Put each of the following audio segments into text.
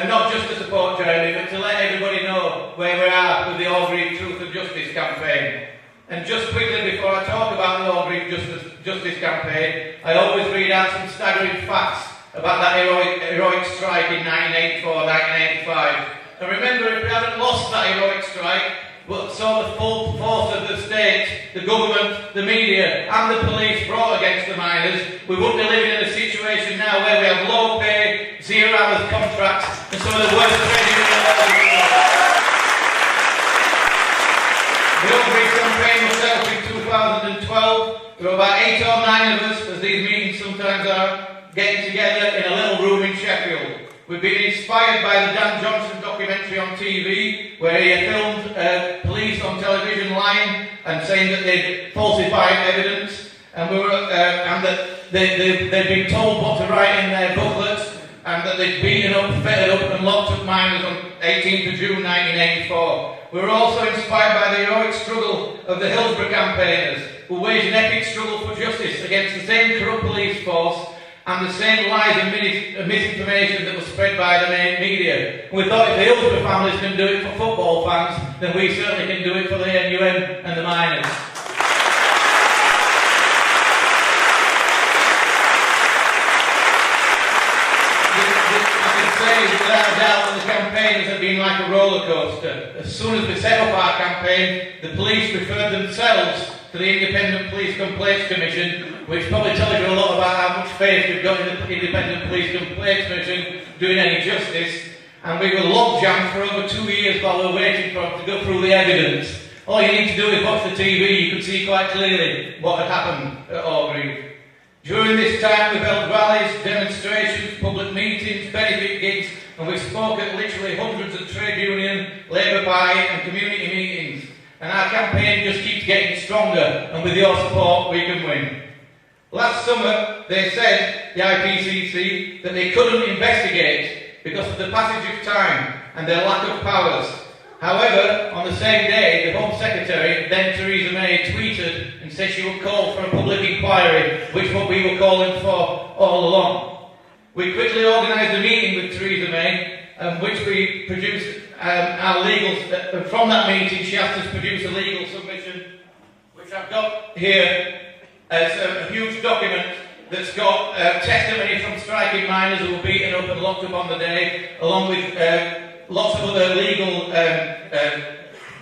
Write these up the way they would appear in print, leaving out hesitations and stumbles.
not just to support Jeremy, but to let everybody know where we are with the Orgreave Truth and Justice campaign. And just quickly, before I talk about the Orgreave Justice campaign, I always read out some staggering facts about that heroic strike in 1984, 1985. And remember, if we hadn't lost that heroic strike, but saw the full force of the state, the government, the media and the police brought against the miners, we wouldn't be living in a situation now where we have low pay, 0 hours contracts and some of the worst trade unions in the world. The Orgreave campaign was set up in 2012. There were about 8 or 9 of us, as these meetings sometimes are, getting together in a little room in Sheffield. We've been inspired by the Dan Johnson documentary on TV, where he filmed police on television lying and saying that they'd falsified evidence, and that they'd been told what to write in their booklets, and that they'd beaten up, fettered up and locked up miners on 18th of June 1984. We were also inspired by the heroic struggle of the Hillsborough campaigners, who waged an epic struggle for justice against the same corrupt police force and the same lies and misinformation that was spread by the main media. And we thought if the Hillsborough families can do it for football fans, then we certainly can do it for the NUM and the miners. I can say without a doubt that the campaigns have been like a roller coaster. As soon as we set up our campaign, the police referred themselves to the Independent Police Complaints Commission, which probably tells you a lot about how much faith we've got in the Independent Police Complaints Commission doing any justice. And we were logjammed for over 2 years while we were waiting for them to go through the evidence. All you need to do is watch the TV, you can see quite clearly what had happened at Orgreave. During this time we've held rallies, demonstrations, public meetings, benefit gigs, and we've spoken at literally hundreds of trade union, Labour Party and community meetings. And our campaign just keeps getting stronger, and with your support we can win. Last summer they said, the IPCC, that they couldn't investigate because of the passage of time and their lack of powers. However, on the same day, the Home Secretary, then Theresa May, tweeted and said she would call for a public inquiry, which is what we were calling for all along. We quickly organised a meeting with Theresa May, which we produced our legals. From that meeting, she asked us to produce a legal submission, which I've got here. It's a huge document that's got testimony from striking miners who were beaten up and locked up on the day, along with lots of other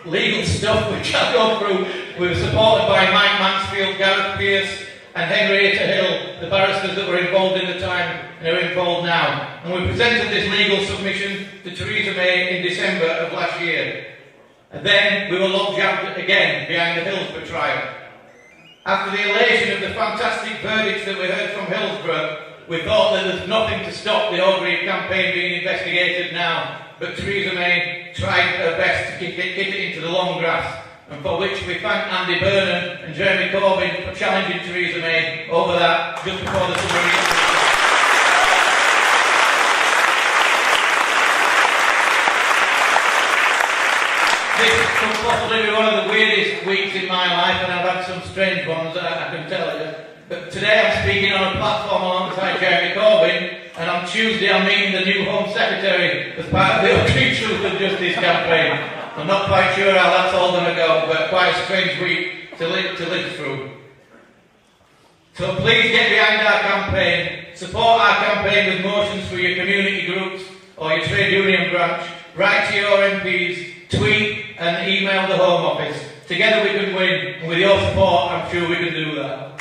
legal stuff which I've gone through. We were supported by Mike Mansfield, Gareth Pearce and Henrietta Hill, the barristers that were involved in the time and are involved now. And we presented this legal submission to Theresa May in December of last year. And then we were logjammed again behind the Hillsborough trial. After the elation of the fantastic verdicts that we heard from Hillsborough, we thought that there's nothing to stop the Orgreave campaign being investigated now, but Theresa May tried her best to kick it into the long grass, and for which we thank Andy Burnham and Jeremy Corbyn for challenging Theresa May over that just before the summer election. This could possibly be one of the weirdest weeks in my life, and I've had some strange ones, I can tell you. But today I'm speaking on a platform alongside Jeremy Corbyn, and on Tuesday I'm meeting the new Home Secretary as part of the Orgreave Truth and Justice campaign. I'm not quite sure how that's all going to go, but quite a strange week to live through. So please get behind our campaign, support our campaign with motions through your community groups or your trade union branch, write to your MPs, tweet and email the Home Office. Together we can win, and with your support I'm sure we can do that.